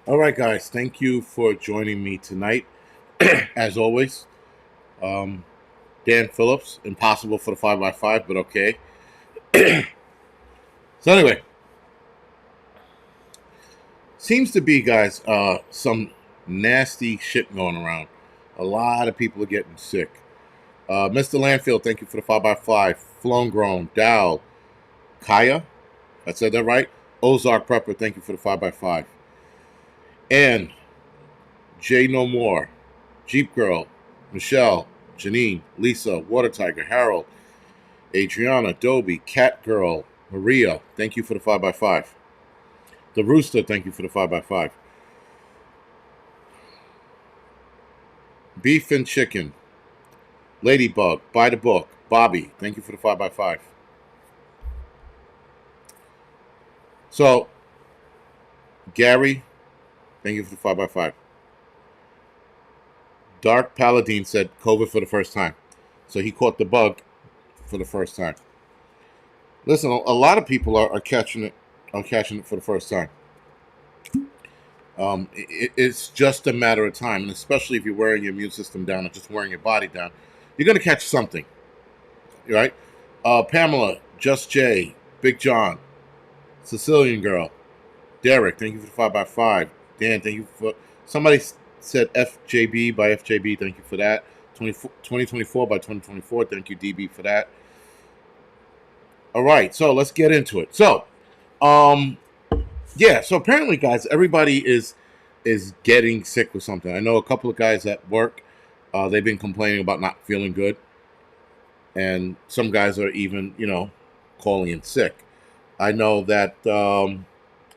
All right, guys. Thank you for joining me tonight. As always, um, Dan Phillips. Impossible for the 5x5, but okay. So anyway, seems to be, guys, some nasty shit going around. A lot of people are getting sick. Mr. Landfill, thank you for the 5x5. Flown Grown, Dow, Kaya, I said that right. Ozark Prepper, thank you for the 5x5. And Jay No More, Jeep Girl, Michelle, Janine, Lisa, Water Tiger, Harold, Adriana, Dobie, Cat Girl, Maria, thank you for the 5x5. The Rooster, thank you for the 5x5. Beef and Chicken, Ladybug, Buy the Book, Bobby, thank you for the 5x5. So, Gary, thank you for the 5x5. Dark Paladin said COVID for the first time. So he caught the bug for the first time. Listen, a lot of people are catching it. I'm catching it for the first time. It's just a matter of time, and especially if you're wearing your immune system down or just wearing your body down, you're going to catch something, right? Pamela, Just Jay, Big John, Sicilian Girl, Derek, thank you for the 5x5. Dan, thank you for... Somebody said FJB by FJB, thank you for that. 2024 by 2024, thank you, DB, for that. All right, so let's get into it. So, yeah, so apparently, guys, everybody is getting sick with something. I know a couple of guys at work, they've been complaining about not feeling good, and some guys are even, calling in sick. I know that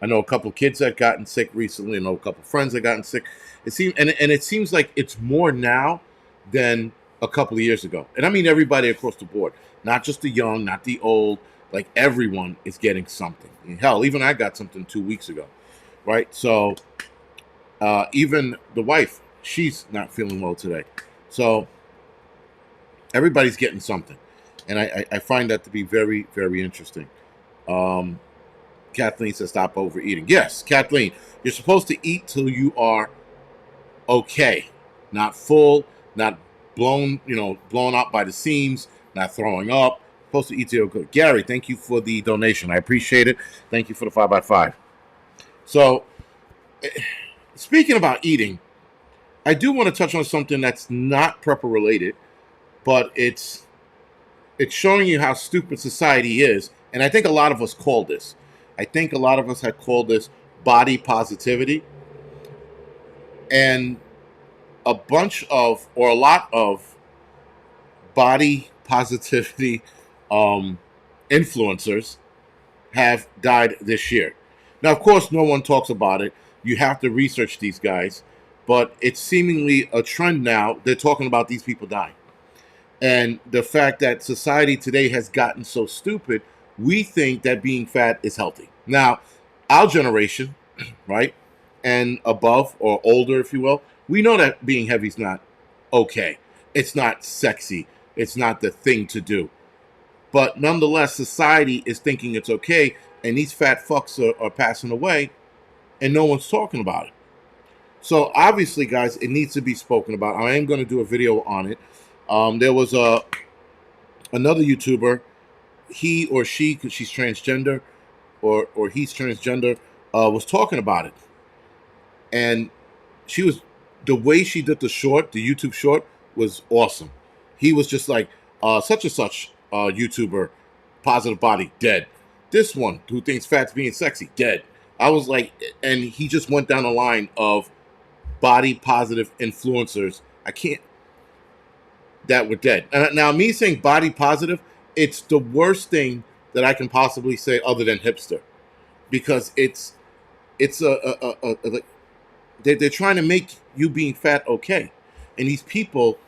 I know a couple of kids that gotten sick recently. I know a couple of friends that gotten sick. It seems like it's more now than a couple of years ago, and I mean everybody across the board, not just the young, not the old. Like everyone is getting something. Hell, even I got something 2 weeks ago, right? So even the wife, she's not feeling well today. So everybody's getting something, and I find that to be very, very interesting. Um, Kathleen says stop overeating. Yes, Kathleen, you're supposed to eat till you are okay, not full, not blown up by the seams, not throwing up. Supposed to eat till you're good. Gary, thank you for the donation. I appreciate it. Thank you for the 5x5. So, speaking about eating, I do want to touch on something that's not prepper related, but it's showing you how stupid society is, and I think a lot of us called this. I think a lot of us had called this body positivity, and a lot of body positivity influencers have died this year. Now, of course, no one talks about it. You have to research these guys, but it's seemingly a trend now. They're talking about these people dying. And the fact that society today has gotten so stupid, we think that being fat is healthy. Now, our generation, right, and above or older, if you will, we know that being heavy is not okay. It's not sexy. It's not the thing to do. But nonetheless, society is thinking it's okay, and these fat fucks are passing away, and no one's talking about it. So obviously, guys, it needs to be spoken about. I am going to do a video on it. There was another YouTuber, he or she, because she's transgender, or he's transgender, was talking about it, and she was the way she did the YouTube short was awesome. He was just like such and such YouTuber, positive body, dead. This one who thinks fat's being sexy, dead. I was like, and he just went down the line of body positive influencers. I can't that were dead. And now me saying body positive, it's the worst thing that I can possibly say other than hipster, because it's like they're trying to make you being fat okay, and these people,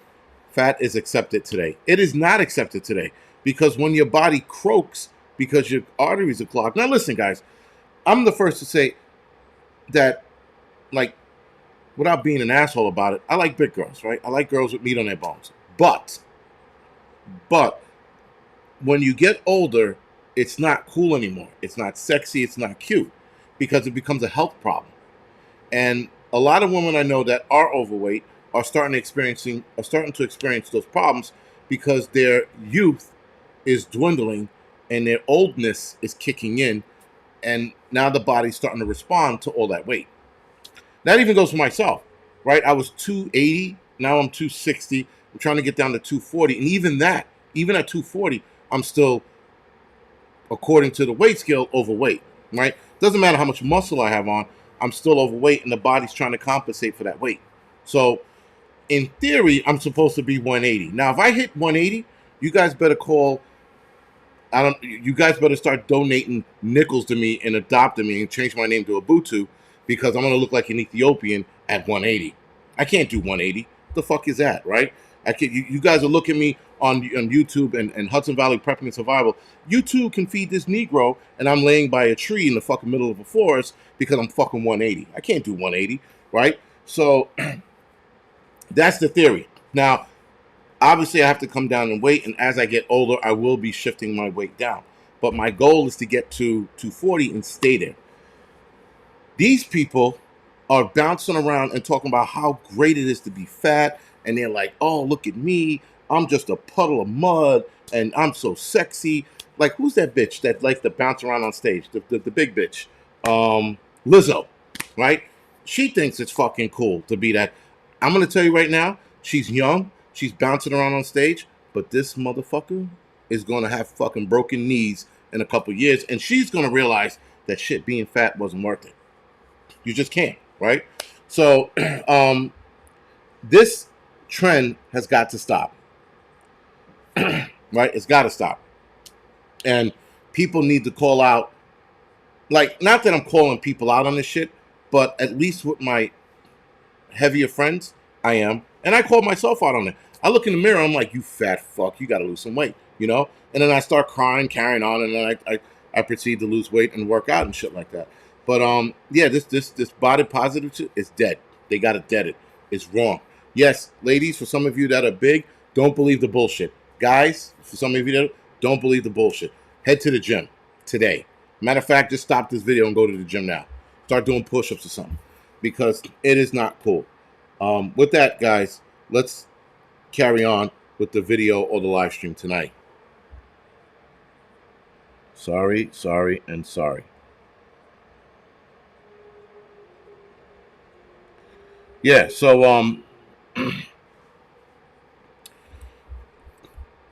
fat is accepted today. It is not accepted today, because when your body croaks because your arteries are clogged. Now listen, guys, I'm the first to say that, like, without being an asshole about it, I like big girls, right? I like girls with meat on their bones. But when you get older, it's not cool anymore. It's not sexy. It's not cute, because it becomes a health problem. And a lot of women I know that are overweight are starting to experience those problems because their youth is dwindling and their oldness is kicking in, and now the body's starting to respond to all that weight. That even goes for myself, right? I was 280, now I'm 260. I'm trying to get down to 240, and even that, even at 240, I'm still, according to the weight scale, overweight, right? Doesn't matter how much muscle I have on, I'm still overweight, and the body's trying to compensate for that weight. So, in theory, I'm supposed to be 180. Now, if I hit 180, you guys better call. I don't. You guys better start donating nickels to me and adopting me and change my name to Ubuntu, because I'm gonna look like an Ethiopian at 180. I can't do 180. What the fuck is that, right? I can. You guys are looking me on YouTube and Hudson Valley Prepping and Survival. You too can feed this Negro, and I'm laying by a tree in the fucking middle of a forest because I'm fucking 180. I can't do 180, right? So that's the theory. Now, obviously, I have to come down in weight, and as I get older, I will be shifting my weight down. But my goal is to get to 240 and stay there. These people are bouncing around and talking about how great it is to be fat, and they're like, "Oh, look at me! I'm just a puddle of mud, and I'm so sexy." Like, who's that bitch that likes to bounce around on stage? The big bitch, Lizzo, right? She thinks it's fucking cool to be that. I'm gonna tell you right now, she's young, she's bouncing around on stage, but this motherfucker is gonna have fucking broken knees in a couple years, and she's gonna realize that shit, being fat wasn't worth it. You just can't, right? So, this trend has got to stop, right? It's got to stop, and people need to call out. Like, not that I'm calling people out on this shit, but at least with my heavier friends, I am. And I call myself out on it. I look in the mirror, I'm like, you fat fuck, you gotta lose some weight, you know? And then I start crying, carrying on, and then I proceed to lose weight and work out and shit like that. But yeah, this body positive shit is dead. They gotta dead it. It's wrong. Yes, ladies, for some of you that are big, don't believe the bullshit. Guys, for some of you that don't believe the bullshit, head to the gym today. Matter of fact, just stop this video and go to the gym now. Start doing push-ups or something, because it is not cool. With that, guys, let's carry on with the video or the live stream tonight. Sorry, and sorry. Yeah, so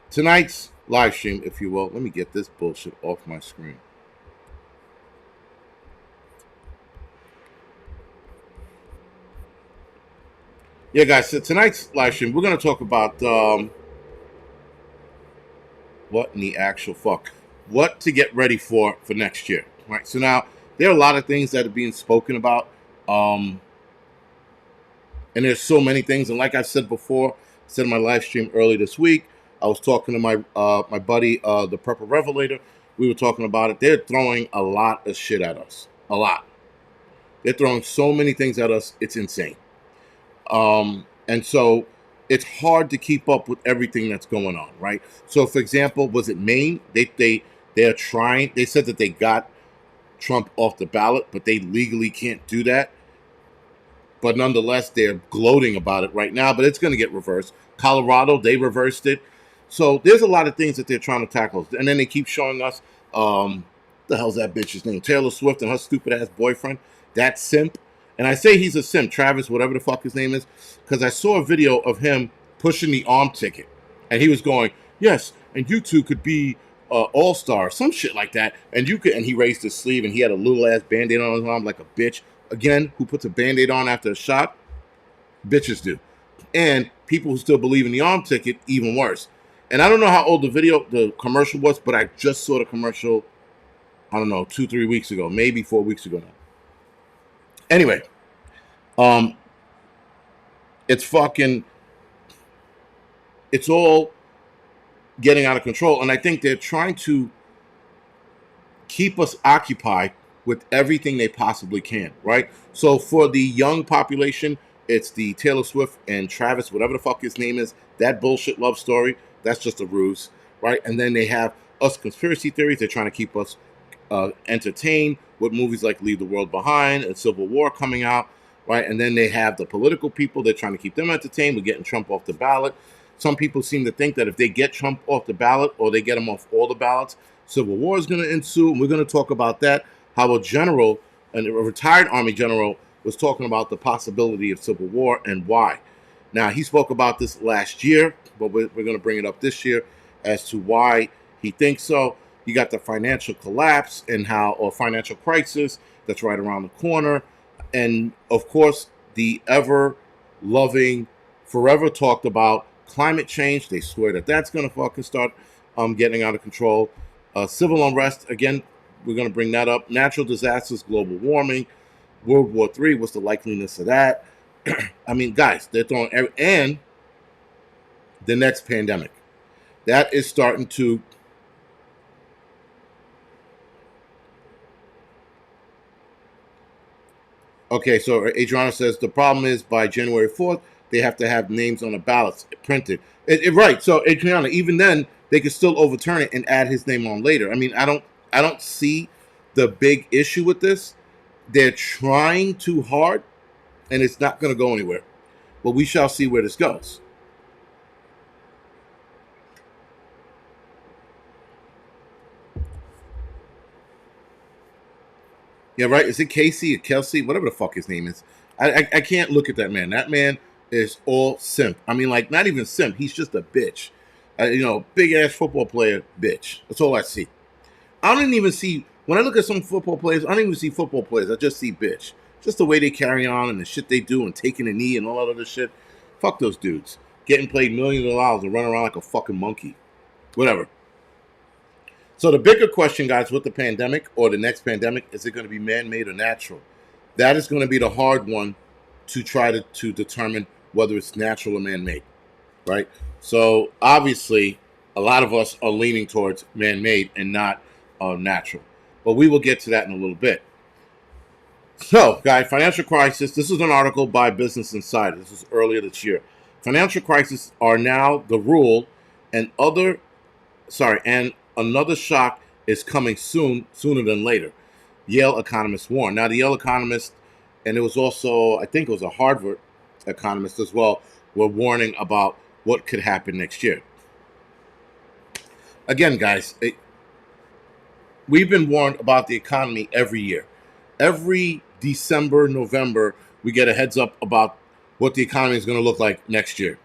tonight's live stream, if you will, let me get this bullshit off my screen. Yeah, guys, so tonight's live stream, we're going to talk about what in the actual fuck? What to get ready for next year, right? So now, there are a lot of things that are being spoken about, and there's so many things. And like I said before, I said in my live stream early this week, I was talking to my buddy, the Prepper Revelator. We were talking about it. They're throwing a lot of shit at us. A lot. They're throwing so many things at us, it's insane. And so it's hard to keep up with everything that's going on, right? So, for example, was it Maine? They're trying. They said that they got Trump off the ballot, but they legally can't do that. But nonetheless, they're gloating about it right now. But it's going to get reversed. Colorado, they reversed it. So there's a lot of things that they're trying to tackle. And then they keep showing us, the hell's that bitch's name? Taylor Swift and her stupid ass boyfriend. That simp. And I say he's a simp, Travis, whatever the fuck his name is, because I saw a video of him pushing the arm ticket. And he was going, yes, and you two could be all-star, some shit like that. And you could, and he raised his sleeve, and he had a little ass band-aid on his arm like a bitch. Again, who puts a band-aid on after a shot? Bitches do. And people who still believe in the arm ticket, even worse. And I don't know how old the commercial was, but I just saw the commercial, I don't know, 2-3 weeks ago, maybe 4 weeks ago now. Anyway, it's all getting out of control. And I think they're trying to keep us occupied with everything they possibly can, right? So for the young population, it's the Taylor Swift and Travis, whatever the fuck his name is, that bullshit love story, that's just a ruse, right? And then they have us conspiracy theories. They're trying to keep us entertained with movies like Leave the World Behind and Civil War coming out. right? And then they have the political people. They're trying to keep them entertained. We're getting Trump off the ballot. Some people seem to think that if they get Trump off the ballot or they get him off all the ballots, civil war is going to ensue. And we're going to talk about that. How a general, a retired Army general, was talking about the possibility of civil war and why. Now, he spoke about this last year, but we're going to bring it up this year as to why he thinks so. You got the financial collapse and how, or financial crisis that's right around the corner. And of course, the ever loving, forever talked about climate change. They swear that that's going to fucking start getting out of control. Civil unrest, again, we're going to bring that up. Natural disasters, global warming, World War III, what's the likeliness of that? I mean, guys, they're throwing and the next pandemic. That is starting to okay, so Adriana says the problem is by January 4th, they have to have names on the ballots printed. Right. So Adriana, even then, they could still overturn it and add his name on later. I mean, I don't see the big issue with this. They're trying too hard, and it's not going to go anywhere. But we shall see where this goes. Yeah, right. Is it Casey or Kelsey? Whatever the fuck his name is. I can't look at that man. That man is all simp. I mean, like, not even simp. He's just a bitch. Big ass football player, bitch. That's all I see. I don't even see, when I look at some football players, I don't even see football players. I just see bitch. Just the way they carry on and the shit they do and taking a knee and all that other shit. Fuck those dudes. Getting paid millions of dollars and running around like a fucking monkey. Whatever. So the bigger question, guys, with the pandemic or the next pandemic, is it going to be man-made or natural? That is going to be the hard one to try to determine whether it's natural or man-made, right? So obviously, a lot of us are leaning towards man-made and not natural. But we will get to that in a little bit. So, guys, financial crisis. This is an article by Business Insider. This was earlier this year. Financial crises are now the rule, and and another shock is coming sooner than later. Yale economists warn. Now, the Yale economist, and it was also, I think it was a Harvard economist as well, were warning about what could happen next year. Again, guys, we've been warned about the economy every year. Every December, November, we get a heads up about what the economy is going to look like next year.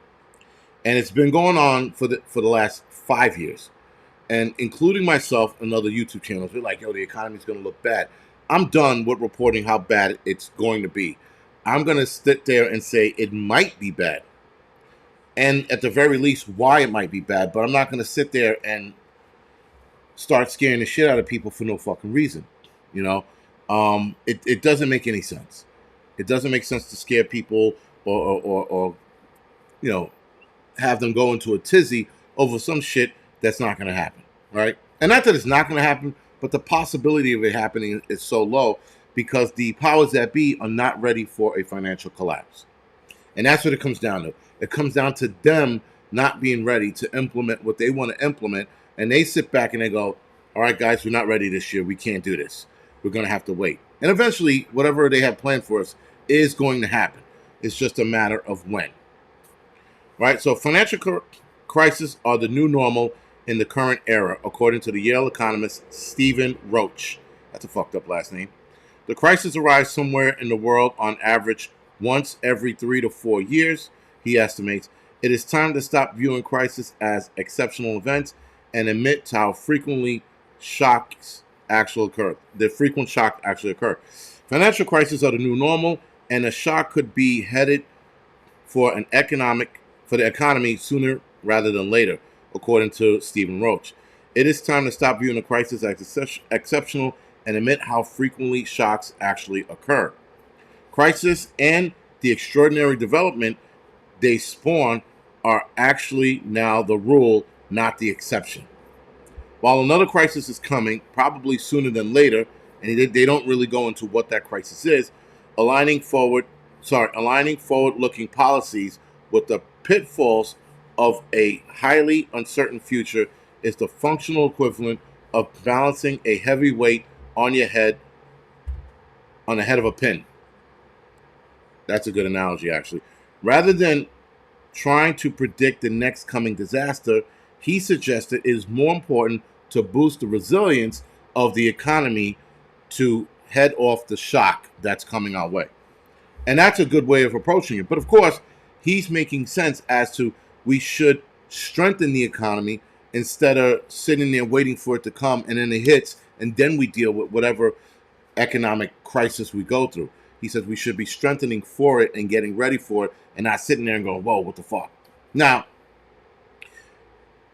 And it's been going on for the last 5 years. And including myself and other YouTube channels, we're like, yo, the economy is going to look bad. I'm done with reporting how bad it's going to be. I'm going to sit there and say it might be bad. And at the very least, why it might be bad. But I'm not going to sit there and start scaring the shit out of people for no fucking reason. You know, it doesn't make any sense. It doesn't make sense to scare people or have them go into a tizzy over some shit that's not going to happen, right? And not that it's not going to happen, but the possibility of it happening is so low because the powers that be are not ready for a financial collapse. And that's what it comes down to. It comes down to them not being ready to implement what they want to implement. And they sit back and they go, all right, guys, we're not ready this year. We can't do this. We're going to have to wait. And eventually, whatever they have planned for us is going to happen. It's just a matter of when. Right? So financial crises are the new normal in the current era, according to the Yale economist Stephen Roach. That's a fucked up last name. The crisis arrives somewhere in the world on average once every 3 to 4 years, he estimates. It is time to stop viewing crisis as exceptional events and admit to how frequently shocks actually occur. The frequent shock actually occur. Financial crises are the new normal, and a shock could be headed for the economy sooner rather than later, according to Stephen Roach. It is time to stop viewing the crisis as exceptional and admit how frequently shocks actually occur. Crisis and the extraordinary development they spawn are actually now the rule, not the exception. While another crisis is coming, probably sooner than later, and they don't really go into what that crisis is, aligning forward-looking policies with the pitfalls of a highly uncertain future is the functional equivalent of balancing a heavy weight on your head, on the head of a pin. That's a good analogy, actually. Rather than trying to predict the next coming disaster, he suggested it is more important to boost the resilience of the economy to head off the shock that's coming our way. And that's a good way of approaching it. But of course, he's making sense as to we should strengthen the economy instead of sitting there waiting for it to come and then it hits and then we deal with whatever economic crisis we go through. He says we should be strengthening for it and getting ready for it and not sitting there and going, whoa, what the fuck? Now,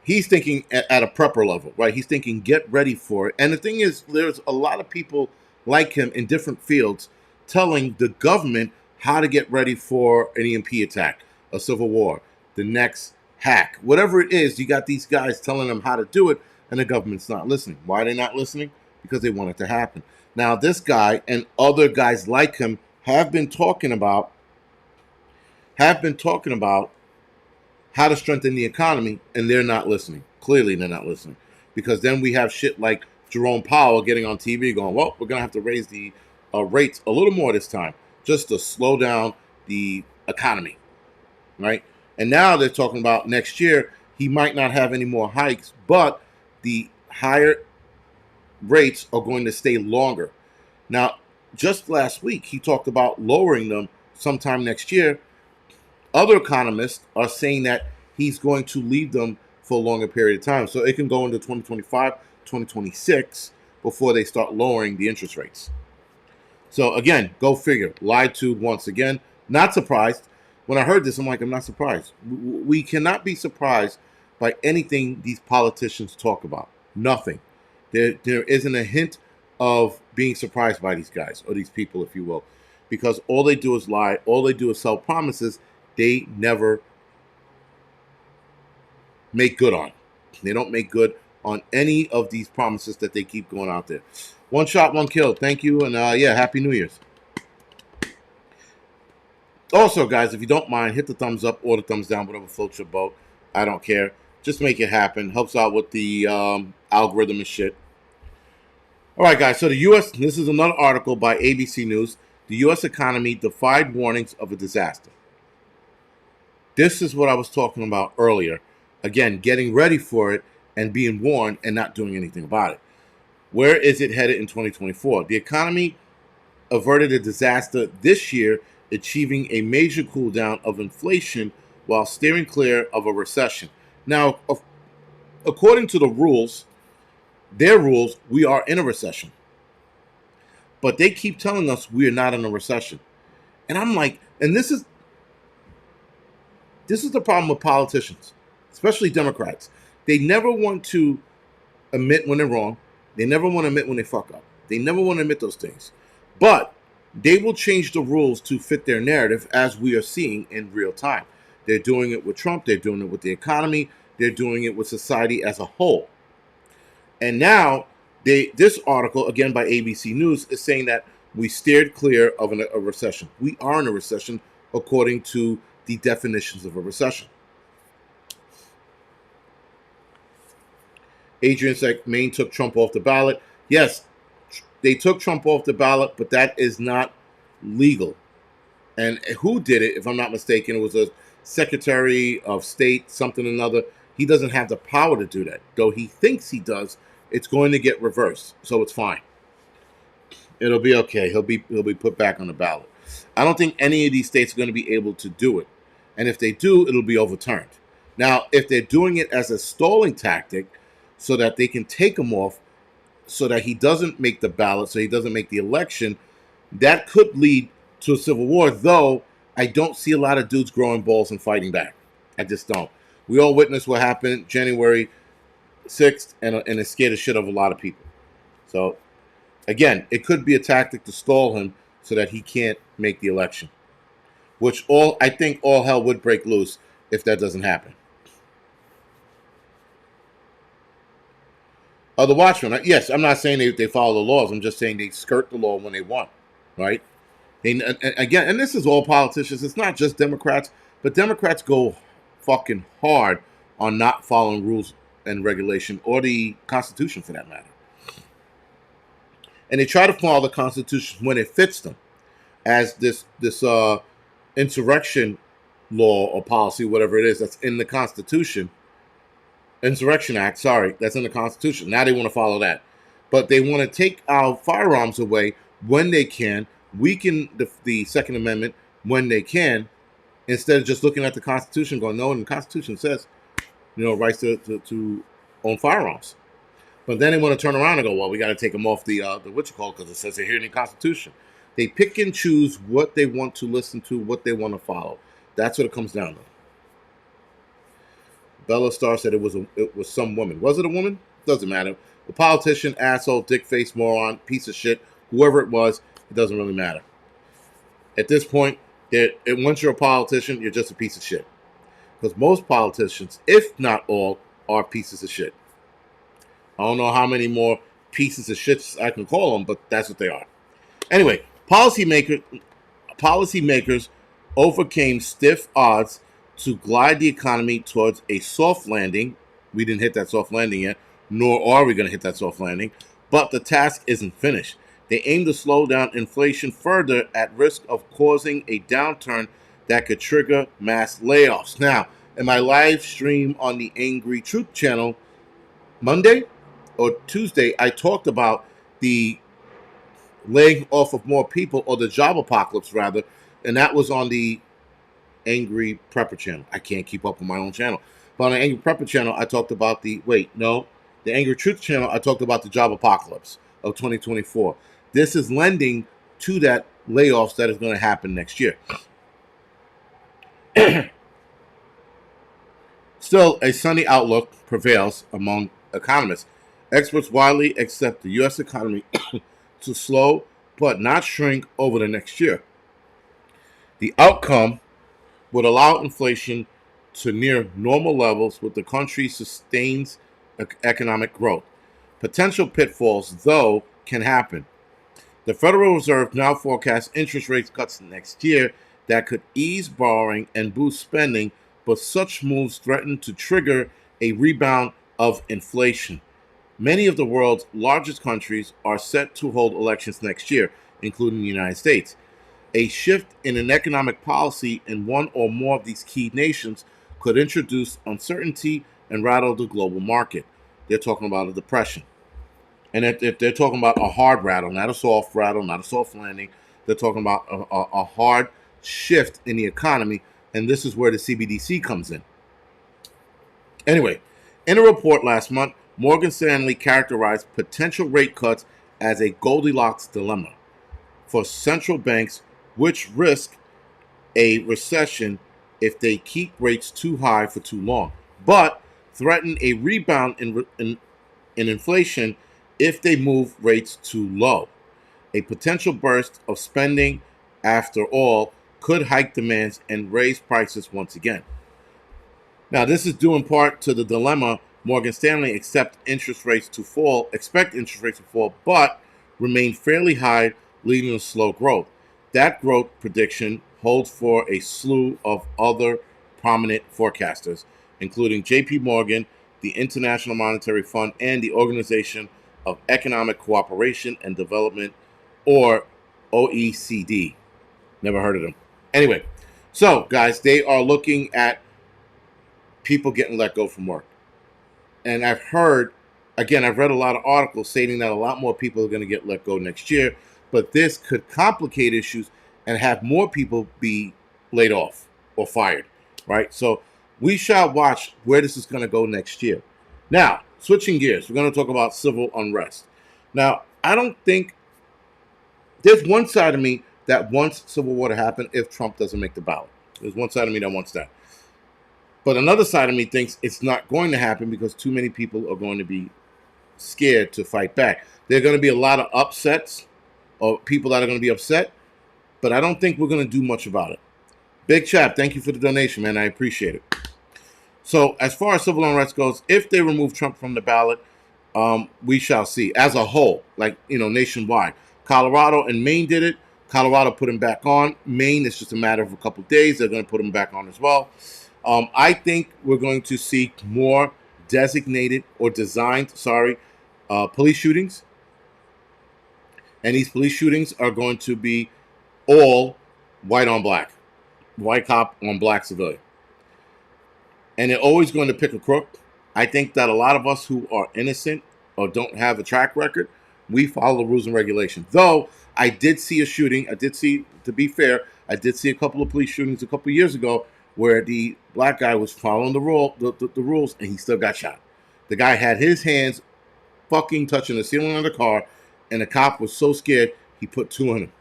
he's thinking at a prepper level, right? He's thinking get ready for it. And the thing is, there's a lot of people like him in different fields telling the government how to get ready for an EMP attack, a civil war, the next hack, whatever it is. You got these guys telling them how to do it, and the government's not listening. Why are they not listening? Because they want it to happen. Now, this guy and other guys like him have been talking about how to strengthen the economy, and they're not listening. Clearly, they're not listening. Because then we have shit like Jerome Powell getting on TV going, well, we're going to have to raise the rates a little more this time just to slow down the economy, right? And now they're talking about next year, he might not have any more hikes, but the higher rates are going to stay longer. Now, just last week, he talked about lowering them sometime next year. Other economists are saying that he's going to leave them for a longer period of time. So it can go into 2025, 2026 before they start lowering the interest rates. So again, go figure. Lied to once again. Not surprised. When I heard this, I'm like, I'm not surprised. We cannot be surprised by anything these politicians talk about. Nothing. There isn't a hint of being surprised by these guys or these people, if you will, because all they do is lie. All they do is sell promises they never make good on. They don't make good on any of these promises that they keep going out there. One shot, one kill. Thank you, and yeah, Happy New Year's. Also, guys, if you don't mind, hit the thumbs up or the thumbs down, whatever floats your boat. I don't care. Just make it happen. Helps out with the algorithm and shit. All right, guys, so the U.S., this is another article by ABC News. The U.S. economy defied warnings of a disaster. This is what I was talking about earlier. Again, getting ready for it and being warned and not doing anything about it. Where is it headed in 2024? The economy averted a disaster this year, achieving a major cool down of inflation while steering clear of a recession. Now, according to the rules, their rules, we are in a recession. But they keep telling us we are not in a recession. And I'm like, and this is the problem with politicians, especially Democrats. They never want to admit when they're wrong. They never want to admit when they fuck up. They never want to admit those things. But they will change the rules to fit their narrative, as we are seeing in real time. They're doing it with Trump. They're doing it with the economy. They're doing it with society as a whole. And now, this article, again by ABC News, is saying that we steered clear of a recession. We are in a recession according to the definitions of a recession. Adrian said Maine took Trump off the ballot. Yes, they took Trump off the ballot, but that is not legal. And who did it, if I'm not mistaken? It was a Secretary of State, something or another. He doesn't have the power to do that. Though he thinks he does, it's going to get reversed. So it's fine. It'll be okay. He'll be put back on the ballot. I don't think any of these states are going to be able to do it. And if they do, it'll be overturned. Now, if they're doing it as a stalling tactic so that they can take him off so that he doesn't make the ballot, so he doesn't make the election, that could lead to a civil war, though I don't see a lot of dudes growing balls and fighting back. I just don't. We all witnessed what happened January 6th, and it scared the shit of a lot of people. So, again, it could be a tactic to stall him so that he can't make the election. Which I think all hell would break loose if that doesn't happen. The Watchmen, yes, I'm not saying they follow the laws. I'm just saying they skirt the law when they want, right? Again, and this is all politicians. It's not just Democrats, but Democrats go fucking hard on not following rules and regulation, or the Constitution for that matter. And they try to follow the Constitution when it fits them, as this insurrection law or policy, whatever it is, that's in the Constitution, Insurrection Act, sorry, that's in the Constitution. Now they want to follow that. But they want to take our firearms away when they can, weaken the Second Amendment when they can, instead of just looking at the Constitution going, no, and the Constitution says, rights to own firearms. But then they want to turn around and go, well, we got to take them off the what you call, because it says it here in the Constitution. They pick and choose what they want to listen to, what they want to follow. That's what it comes down to. Bella Star said it was some woman. Was it a woman? Doesn't matter. The politician, asshole, dick face, moron, piece of shit, whoever it was, it doesn't really matter. At this point, once you're a politician, you're just a piece of shit. Because most politicians, if not all, are pieces of shit. I don't know how many more pieces of shits I can call them, but that's what they are. Anyway, policymakers overcame stiff odds to glide the economy towards a soft landing. We didn't hit that soft landing yet, nor are we going to hit that soft landing, but the task isn't finished. They aim to slow down inflation further at risk of causing a downturn that could trigger mass layoffs. Now, in my live stream on the Angry Truth channel, Monday or Tuesday, I talked about the laying off of more people, or the job apocalypse rather, and that was on the Angryprepper channel. I can't keep up with my own channel. But on the Angryprepper channel, I talked about the Angry Truth channel, I talked about the job apocalypse of 2024. This is lending to that layoffs that is going to happen next year. Still, a sunny outlook prevails among economists. Experts widely accept the U.S. economy to slow but not shrink over the next year. The outcome would allow inflation to near normal levels with the country sustains economic growth. Potential pitfalls, though, can happen. The Federal Reserve now forecasts interest rate cuts next year that could ease borrowing and boost spending, but such moves threaten to trigger a rebound of inflation. Many of the world's largest countries are set to hold elections next year, including the United States. A shift in an economic policy in one or more of these key nations could introduce uncertainty and rattle the global market. They're talking about a depression. And if they're talking about a hard rattle, not a soft rattle, not a soft landing, they're talking about a hard shift in the economy, and this is where the CBDC comes in. Anyway, in a report last month, Morgan Stanley characterized potential rate cuts as a Goldilocks dilemma for central banks, which risk a recession if they keep rates too high for too long, but threaten a rebound in inflation if they move rates too low. A potential burst of spending, after all, could hike demands and raise prices once again. Now, this is due in part to the dilemma Morgan Stanley expect interest rates to fall, but remain fairly high, leading to slow growth. That growth prediction holds for a slew of other prominent forecasters, including J.P. Morgan, the International Monetary Fund, and the Organization of Economic Cooperation and Development, or OECD. Never heard of them. Anyway, so guys, they are looking at people getting let go from work. And I've read a lot of articles stating that a lot more people are going to get let go next year, but this could complicate issues and have more people be laid off or fired, right? So we shall watch where this is going to go next year. Now, switching gears, we're going to talk about civil unrest. Now, I don't think there's one side of me that wants civil war to happen if Trump doesn't make the ballot. There's one side of me that wants that. But another side of me thinks it's not going to happen because too many people are going to be scared to fight back. There are going to be a lot of upsets or people that are going to be upset, but I don't think we're going to do much about it. Big Chap, thank you for the donation, man. I appreciate it. So as far as civil unrest goes, if they remove Trump from the ballot, we shall see. As a whole, nationwide. Colorado and Maine did it. Colorado put him back on. Maine, it's just a matter of a couple of days. They're going to put him back on as well. I think we're going to see more designed police shootings. And these police shootings are going to be all white on black. white cop on black civilian. And they're always going to pick a crook. I think that a lot of us who are innocent or don't have a track record, we follow the rules and regulations. Though I did see a shooting. I did see, to be fair, I did see a couple of police shootings a couple of years ago where the black guy was following the rules and he still got shot. The guy had his hands fucking touching the ceiling of the car, and the cop was so scared he put two in him.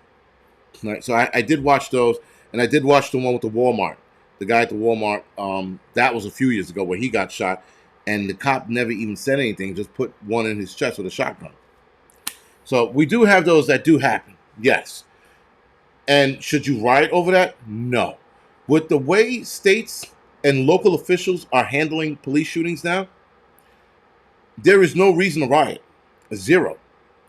Right, so I did watch those, and I did watch the one with the Walmart. The guy at the Walmart, that was a few years ago where he got shot, and the cop never even said anything, just put one in his chest with a shotgun. So we do have those that do happen, yes. And should you riot over that? No. With the way states and local officials are handling police shootings now, there is no reason to riot. Zero.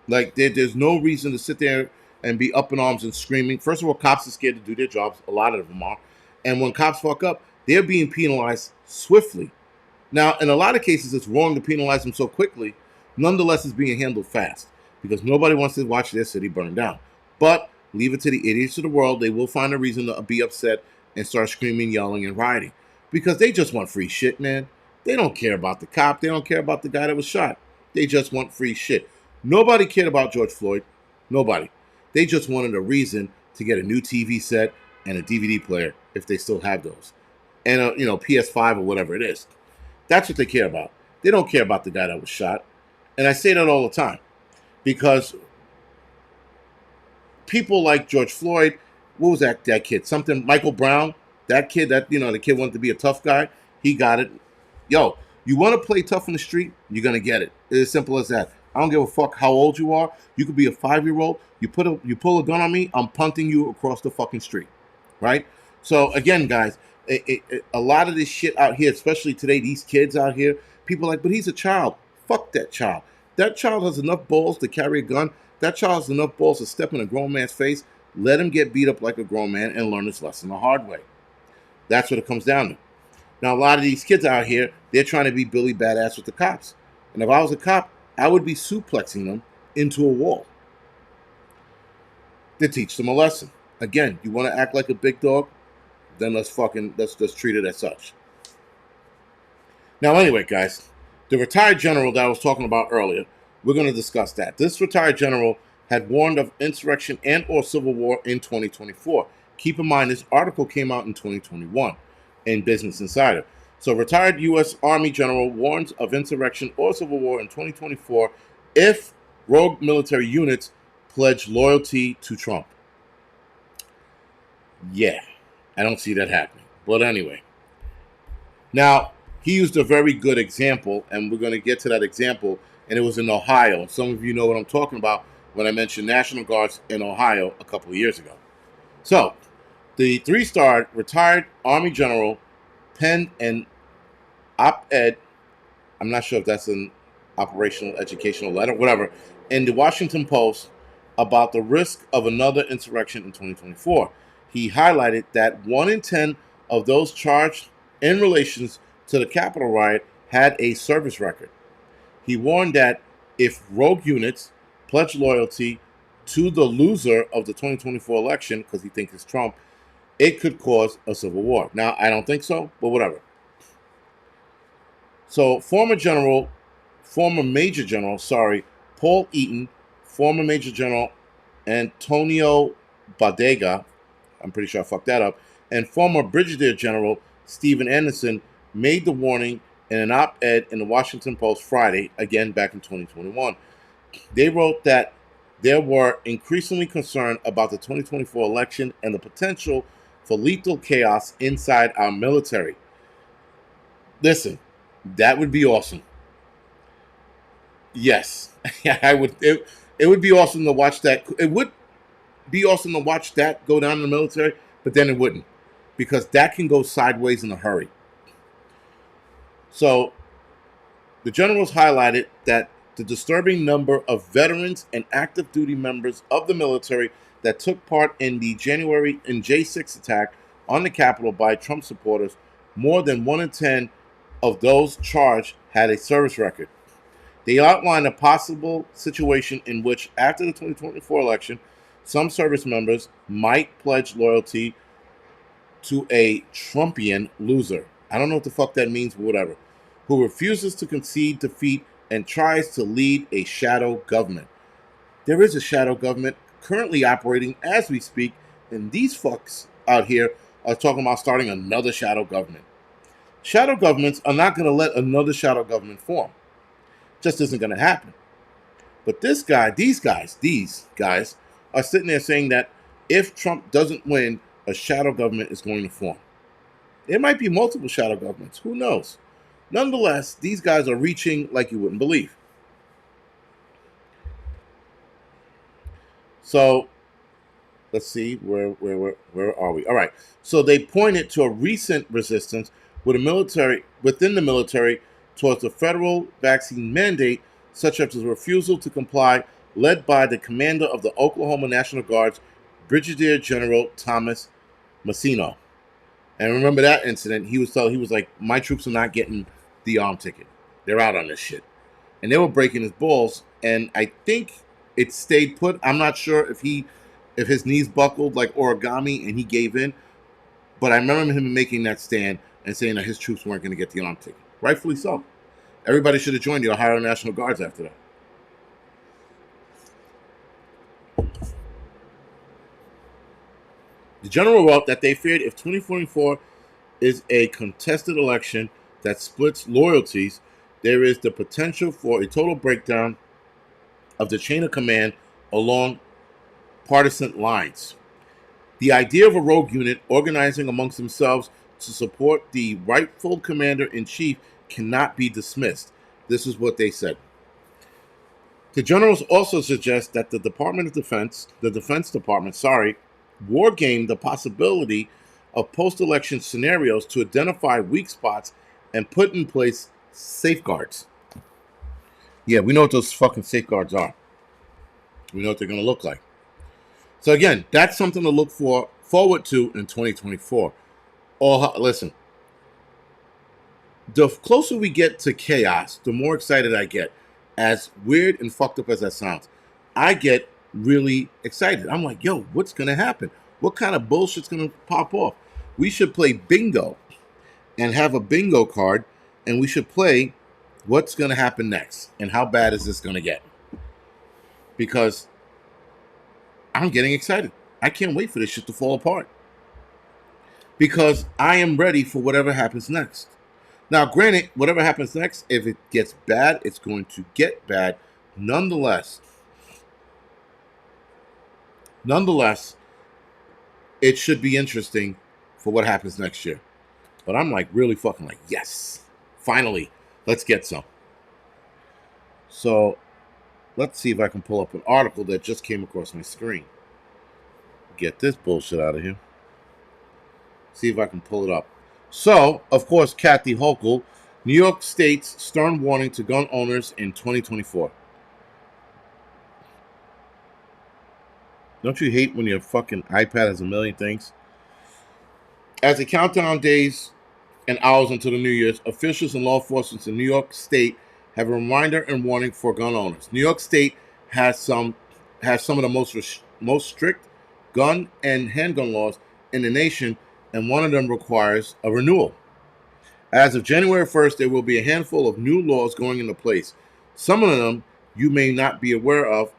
Like, there's no reason to sit there and be up in arms and screaming. First of all, cops are scared to do their jobs. A lot of them are. And when cops fuck up, they're being penalized swiftly. Now, in a lot of cases, it's wrong to penalize them so quickly. Nonetheless, it's being handled fast because nobody wants to watch their city burn down. But leave it to the idiots of the world. They will find a reason to be upset and start screaming, yelling, and rioting because they just want free shit, man. They don't care about the cop. They don't care about the guy that was shot. They just want free shit. Nobody cared about George Floyd. Nobody. They just wanted a reason to get a new TV set and a DVD player, if they still have those, and a PS5 or whatever it is. That's what they care about. They don't care about the guy that was shot. And I say that all the time because people like George Floyd, what was that kid? Something, Michael Brown, that kid, the kid wanted to be a tough guy. He got it. Yo, you want to play tough in the street, you're going to get it. It's as simple as that. I don't give a fuck how old you are. You could be a 5-year-old. You pull a gun on me, I'm punting you across the fucking street. Right? So, again, guys, a lot of this shit out here, especially today, these kids out here, people are like, but he's a child. Fuck that child. That child has enough balls to carry a gun. That child has enough balls to step in a grown man's face. Let him get beat up like a grown man and learn his lesson the hard way. That's what it comes down to. Now, a lot of these kids out here, they're trying to be Billy Badass with the cops. And if I was a cop, I would be suplexing them into a wall to teach them a lesson. Again, you want to act like a big dog? Then let's treat it as such. Now, anyway, guys, the retired general that I was talking about earlier, we're going to discuss that. This retired general had warned of insurrection and or civil war in 2024. Keep in mind, this article came out in 2021 in Business Insider. So, retired U.S. Army general warns of insurrection or civil war in 2024 if rogue military units pledge loyalty to Trump. Yeah, I don't see that happening. But anyway. Now, he used a very good example, and we're going to get to that example, and it was in Ohio. Some of you know what I'm talking about when I mentioned National Guards in Ohio a couple of years ago. So, the 3-star retired Army general penned an op-ed, I'm not sure if that's an operational educational letter, whatever, in the Washington Post about the risk of another insurrection in 2024. He highlighted that 1 in 10 of those charged in relations to the Capitol riot had a service record. He warned that if rogue units pledge loyalty to the loser of the 2024 election, because he thinks it's Trump, it could cause a civil war. Now, I don't think so, but whatever. So, former Major General, Paul Eaton, former Major General Antonio Badega, I'm pretty sure I fucked that up, and former Brigadier General Stephen Anderson made the warning in an op-ed in the Washington Post Friday, again back in 2021. They wrote that they were increasingly concerned about the 2024 election and the potential for lethal chaos inside our military. Listen, that would be awesome. Yes, I would. It would be awesome to watch that. It would be awesome to watch that go down in the military, but then it wouldn't, because that can go sideways in a hurry. So, the generals highlighted that the disturbing number of veterans and active duty members of the military that took part in the January J6 attack on the Capitol by Trump supporters, more than 1 in 10 of those charged had a service record. They outlined a possible situation in which, after the 2024 election, some service members might pledge loyalty to a Trumpian loser. I don't know what the fuck that means, but whatever. Who refuses to concede defeat and tries to lead a shadow government. There is a shadow government currently operating as we speak, and these fucks out here are talking about starting another shadow government. Shadow governments are not going to let another shadow government form. Just isn't going to happen. But these guys are sitting there saying that if Trump doesn't win, a shadow government is going to form. There might be multiple shadow governments. Who knows? Nonetheless, these guys are reaching like you wouldn't believe. So let's see, where are we? All right. So they pointed to a recent resistance within the military towards the federal vaccine mandate, such as the refusal to comply, led by the commander of the Oklahoma National Guard's Brigadier General Thomas Massino. And remember that incident? He was like, my troops are not getting the arm ticket. They're out on this shit. And they were breaking his balls. And I think it stayed put. I'm not sure if his knees buckled like origami and he gave in. But I remember him making that stand and saying that his troops weren't going to get the arm ticket. Rightfully so. Everybody should have joined the Ohio National Guards after that. The general wrote that they feared if 2024 is a contested election that splits loyalties, there is the potential for a total breakdown of the chain of command along partisan lines. The idea of a rogue unit organizing amongst themselves to support the rightful commander-in-chief cannot be dismissed. This is what they said. The generals also suggest that the Defense Department, war game the possibility of post-election scenarios to identify weak spots and put in place safeguards. Yeah, we know what those fucking safeguards are. We know what they're going to look like. So again, that's something to look forward to in 2024. Listen, the closer we get to chaos, the more excited I get. As weird and fucked up as that sounds, I get really excited. I'm like, yo, what's going to happen? What kind of bullshit's going to pop off? We should play bingo and have a bingo card, and we should play what's going to happen next and how bad is this going to get? Because I'm getting excited. I can't wait for this shit to fall apart. Because I am ready for whatever happens next. Now, granted, whatever happens next, if it gets bad, it's going to get bad. Nonetheless, it should be interesting for what happens next year. But I'm like really fucking like, yes, finally, let's get some. So let's see if I can pull up an article that just came across my screen. Get this bullshit out of here. See if I can pull it up. So, of course, Kathy Hochul, New York State's stern warning to gun owners in 2024. Don't you hate when your fucking iPad has a million things? As the countdown days and hours until the New Year's, officials and law enforcement in New York State have a reminder and warning for gun owners. New York State has some of the most strict gun and handgun laws in the nation, and one of them requires a renewal. As of January 1st, there will be a handful of new laws going into place. Some of them you may not be aware of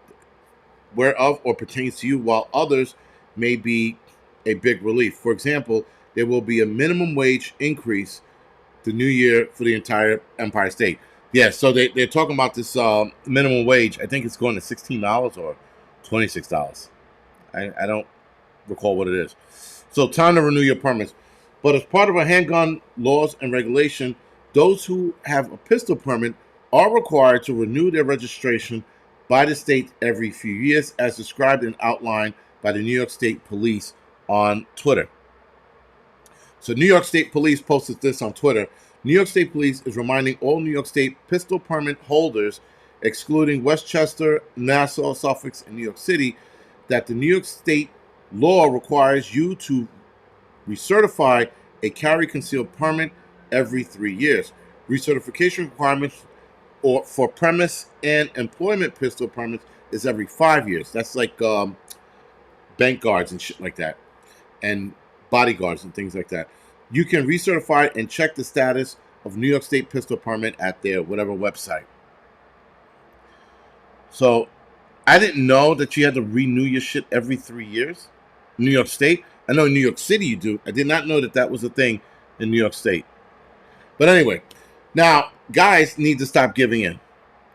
or pertains to you, while others may be a big relief. For example, there will be a minimum wage increase the new year for the entire Empire State. Yeah, so they're talking about this minimum wage. I think it's going to $16 or $26. I don't recall what it is. So time to renew your permits. But as part of our handgun laws and regulation, those who have a pistol permit are required to renew their registration by the state every few years, as described and outlined by the New York State Police on Twitter. So New York State Police posted this on Twitter. New York State Police is reminding all New York State pistol permit holders, excluding Westchester, Nassau, Suffolk, and New York City, that the New York State law requires you to recertify a carry concealed permit every 3 years. Recertification requirements for premise and employment pistol permits is every 5 years. That's like bank guards and shit like that. And bodyguards and things like that. You can recertify and check the status of New York State pistol permit at their whatever website. So I didn't know that you had to renew your shit every 3 years. New York State. I know in New York City you do. I did not know that that was a thing in New York State. But anyway, now guys need to stop giving in.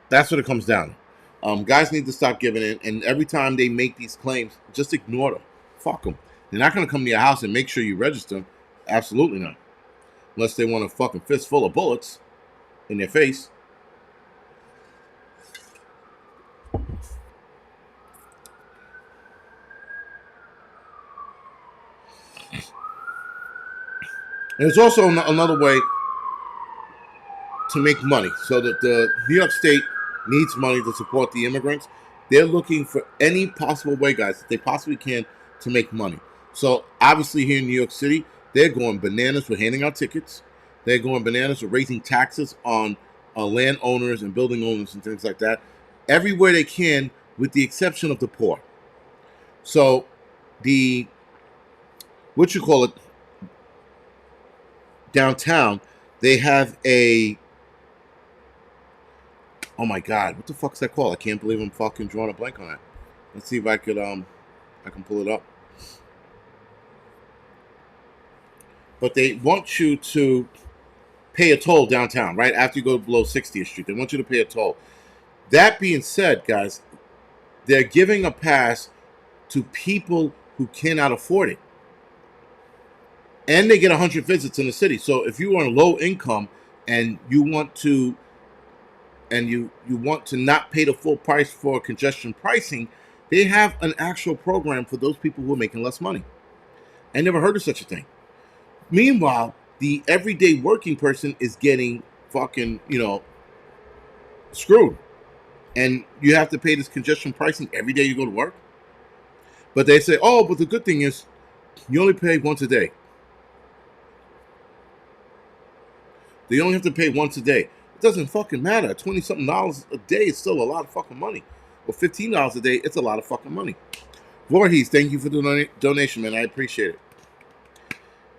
That's what it comes down to. Guys need to stop giving in, and every time they make these claims, just ignore them. Fuck them. They're not going to come to your house and make sure you register them. Absolutely not. Unless they want a fucking fistful of bullets in their face. There's also another way to make money, so that the New York State needs money to support the immigrants. They're looking for any possible way, guys, that they possibly can to make money. So obviously here in New York City, they're going bananas with handing out tickets. They're going bananas with raising taxes on landowners and building owners and things like that. Everywhere they can, with the exception of the poor. So downtown, they have a, oh my God, what the fuck's that called? I can't believe I'm fucking drawing a blank on that. Let's see if I could I can pull it up. But they want you to pay a toll downtown, right? After you go below 60th Street. They want you to pay a toll. That being said, guys, they're giving a pass to people who cannot afford it. And they get 100 visits in the city. So if you are low income and you want to not pay the full price for congestion pricing, they have an actual program for those people who are making less money. I never heard of such a thing. Meanwhile, the everyday working person is getting fucking, screwed. And you have to pay this congestion pricing every day you go to work. But they say, oh, but the good thing is you only pay once a day. They only have to pay once a day. It doesn't fucking matter. $20-something a day is still a lot of fucking money. Or $15 a day, it's a lot of fucking money. Voorhees, thank you for the donation, man. I appreciate it.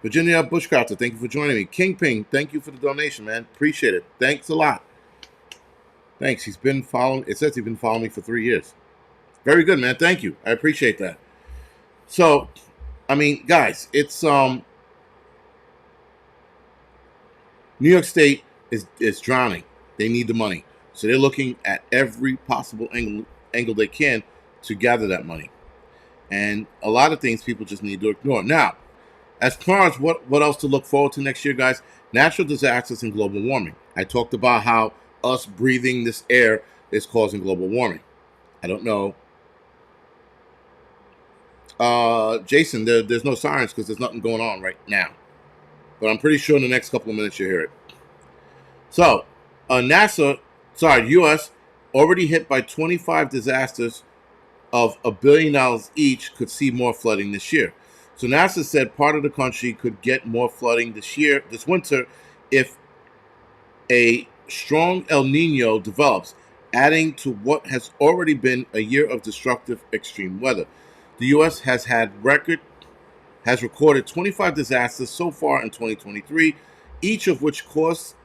Virginia Bushcrafter, thank you for joining me. Kingpin, thank you for the donation, man. Appreciate it. Thanks a lot. Thanks. It says he's been following me for 3 years. Very good, man. Thank you. I appreciate that. So, I mean, guys, it's New York State is drowning. They need the money. So they're looking at every possible angle they can to gather that money. And a lot of things people just need to ignore. Now, as far as what else to look forward to next year, guys, natural disasters and global warming. I talked about how us breathing this air is causing global warming. I don't know. Jason, there's no sirens because there's nothing going on right now. But I'm pretty sure in the next couple of minutes you'll hear it. So, U.S., already hit by 25 disasters of $1 billion each, could see more flooding this year. So NASA said part of the country could get more flooding this winter, if a strong El Nino develops, adding to what has already been a year of destructive extreme weather. The U.S. has recorded 25 disasters so far in 2023, each of which caused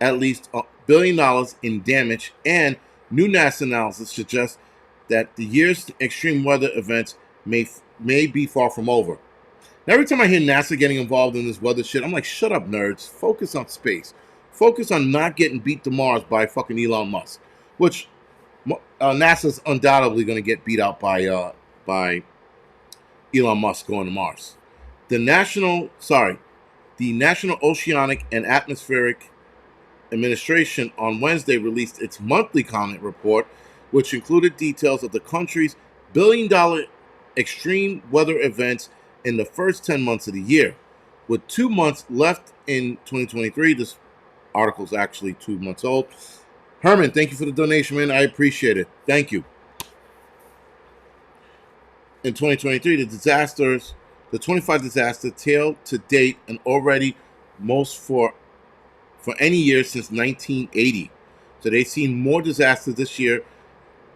at least $1 billion in damage, and new NASA analysis suggests that the year's extreme weather events may be far from over. Now, every time I hear NASA getting involved in this weather shit, I'm like, shut up, nerds. Focus on space. Focus on not getting beat to Mars by fucking Elon Musk, which NASA's undoubtedly going to get beat out by Elon Musk going to Mars. The National Oceanic and Atmospheric Administration on Wednesday released its monthly climate report, which included details of the country's billion-dollar extreme weather events in the first 10 months of the year. With 2 months left in 2023, this article's actually 2 months old. Herman, thank you for the donation, man. I appreciate it. Thank you. In 2023, the 25 disasters tailed to date, and already most for any year since 1980. So they've seen more disasters this year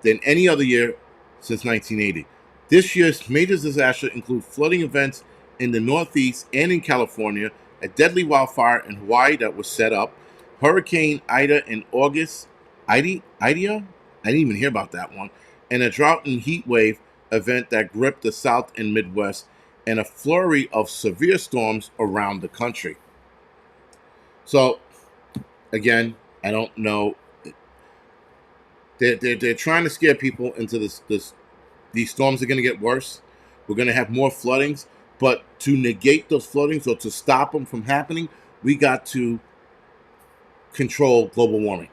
than any other year since 1980. This year's major disasters include flooding events in the Northeast and in California, a deadly wildfire in Hawaii that was set up, Hurricane Ida in August, Ida? I didn't even hear about that one, and a drought and heat wave event that gripped the South and Midwest, and a flurry of severe storms around the country. So, again, I don't know. They're trying to scare people into this. These storms are going to get worse. We're going to have more floodings. But to negate those floodings or to stop them from happening, we got to control global warming.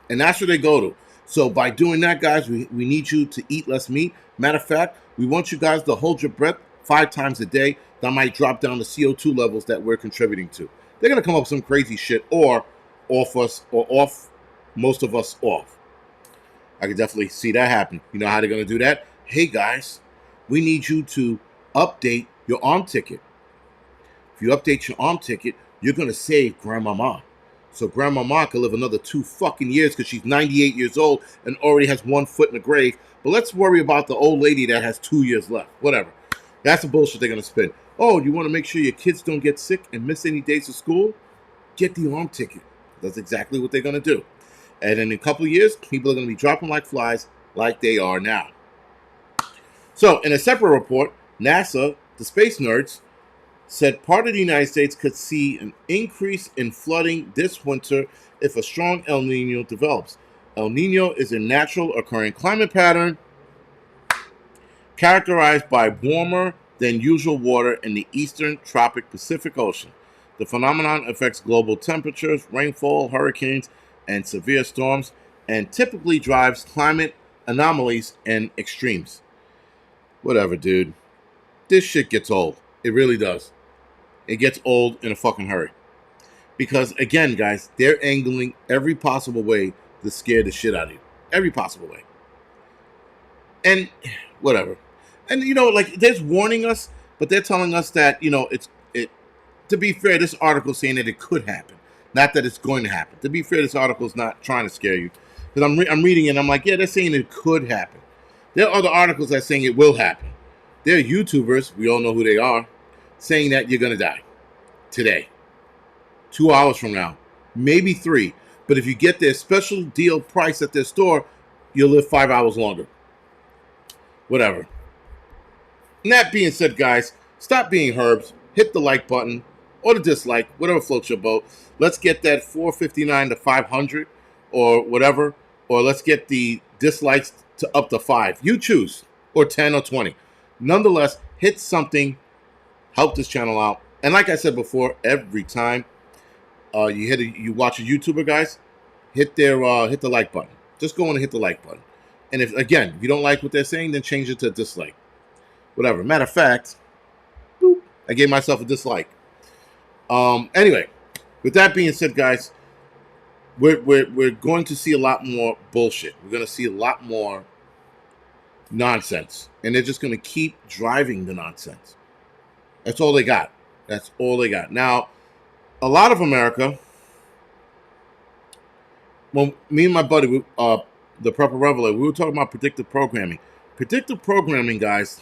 And that's where they go to. So by doing that, guys, we need you to eat less meat. Matter of fact, we want you guys to hold your breath 5 times a day. That might drop down the CO2 levels that we're contributing to. They're going to come up with some crazy shit or off most of us off. I can definitely see that happen. You know how they're going to do that? Hey, guys, we need you to update your arm ticket. If you update your arm ticket, you're going to save Grandmama. So Grandmama can live another 2 fucking years because she's 98 years old and already has 1 foot in the grave. But let's worry about the old lady that has 2 years left. Whatever. That's the bullshit they're going to spin. Oh, you want to make sure your kids don't get sick and miss any days of school? Get the arm ticket. That's exactly what they're going to do. And in a couple of years, people are going to be dropping like flies like they are now. So, in a separate report, NASA, the space nerds, said part of the United States could see an increase in flooding this winter if a strong El Nino develops. El Nino is a natural occurring climate pattern characterized by warmer than usual water in the eastern tropic Pacific Ocean. The phenomenon affects global temperatures, rainfall, hurricanes, and severe storms, and typically drives climate anomalies and extremes. Whatever, dude. This shit gets old. It really does. It gets old in a fucking hurry. Because, again, guys, they're angling every possible way to scare the shit out of you. Every possible way. And whatever. And, you know, like, they're warning us, but they're telling us that, you know, to be fair, this article is saying that it could happen. Not that it's going to happen. To be fair, this article is not trying to scare you. Because I'm reading it and I'm like, yeah, they're saying it could happen. There are other articles that are saying it will happen. There are YouTubers, we all know who they are, saying that you're going to die. Today. 2 hours from now. Maybe 3. But if you get their special deal price at their store, you'll live 5 hours longer. Whatever. And that being said, guys, stop being herbs. Hit the like button or the dislike, whatever floats your boat. Let's get that 459 to 500 or whatever. Or let's get the dislikes to up to 5. You choose. Or 10 or 20. Nonetheless, hit something. Help this channel out. And like I said before, every time you watch a YouTuber, guys, hit the like button. Just go on and hit the like button. And if you don't like what they're saying, then change it to dislike. Whatever. Matter of fact, boop, I gave myself a dislike. Anyway, with that being said, guys, we're going to see a lot more bullshit. We're going to see a lot more nonsense, and they're just going to keep driving the nonsense. That's all they got. That's all they got. Now, a lot of America. When me and my buddy, the Prepper Reveler, we were talking about predictive programming. Predictive programming, guys,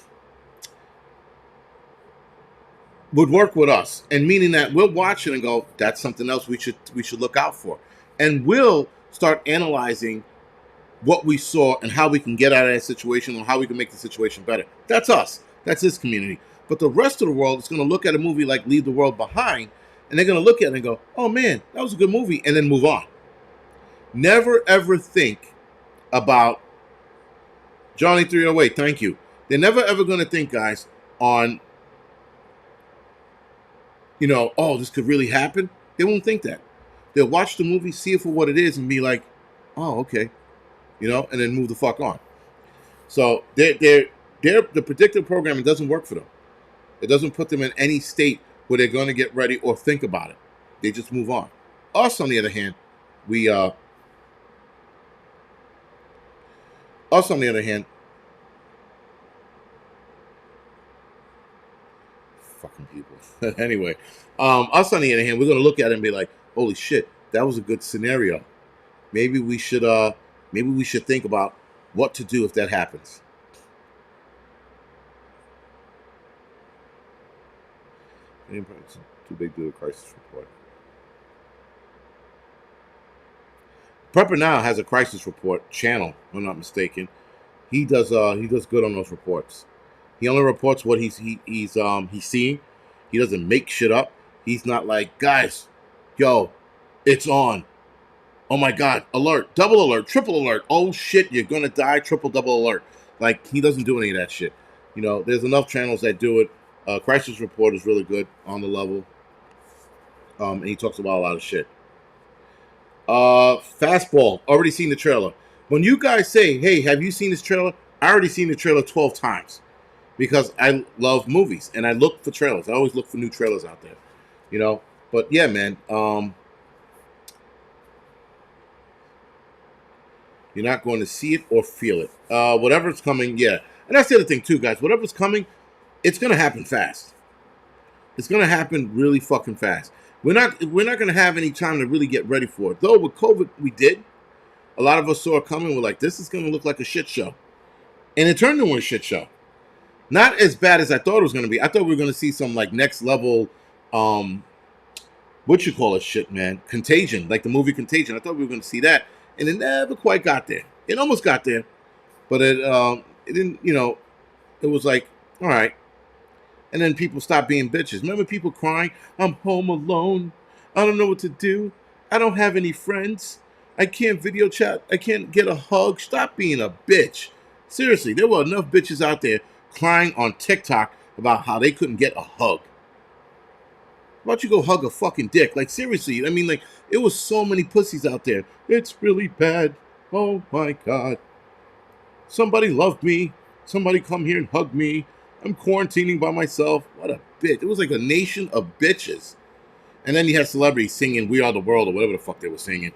would work with us, and meaning that we'll watch it and go, that's something else we should look out for, and we'll start analyzing what we saw and how we can get out of that situation or how we can make the situation better. That's us. That's this community. But the rest of the world is going to look at a movie like Leave the World Behind, and they're going to look at it and go, oh man, that was a good movie, and then move on. Never ever think about Johnny 308. Thank you. They're never ever going to think, guys, on, oh, this could really happen. They won't think that. They'll watch the movie, see it for what it is, and be like, oh, okay, and then move the fuck on. So the predictive programming doesn't work for them. It doesn't put them in any state where they're going to get ready or think about it. They just move on. Us, on the other hand, fucking people. Anyway, us on the other hand, we're going to look at it and be like, holy shit, that was a good scenario. Maybe we should think about what to do if that happens. It's too big to do a crisis report. Prepper now has a crisis report channel, if I'm not mistaken. He does good on those reports. He only reports what he's seeing. He doesn't make shit up. He's not like, guys, yo, it's on. Oh my god, alert, double alert, triple alert. Oh shit, you're gonna die, triple double alert. Like, he doesn't do any of that shit. You know, there's enough channels that do it. Crisis Report is really good on the level. And he talks about a lot of shit. Fastball, already seen the trailer. When you guys say, hey, have you seen this trailer? I already seen the trailer 12 times. Because I love movies and I look for trailers. I always look for new trailers out there. You know? But yeah, man. You're not going to see it or feel it. Whatever's coming, yeah. And that's the other thing too, guys. Whatever's coming, it's gonna happen fast. It's gonna happen really fucking fast. We're not gonna have any time to really get ready for it. Though with COVID, we did. A lot of us saw it coming. We're like, this is gonna look like a shit show, and it turned into a shit show. Not as bad as I thought it was gonna be. I thought we were gonna see some like next level, what you call it, shit, man. Contagion, like the movie Contagion. I thought we were gonna see that, and it never quite got there. It almost got there, but it didn't. You know, it was like, all right. And then people stop being bitches. Remember people crying, I'm home alone. I don't know what to do. I don't have any friends. I can't video chat. I can't get a hug. Stop being a bitch. Seriously, there were enough bitches out there crying on TikTok about how they couldn't get a hug. Why don't you go hug a fucking dick? Like, seriously, I mean, like, it was so many pussies out there. It's really bad. Oh, my God. Somebody love me. Somebody come here and hug me. I'm quarantining by myself. What a bitch. It was like a nation of bitches. And then you had celebrities singing We Are the World or whatever the fuck they were singing.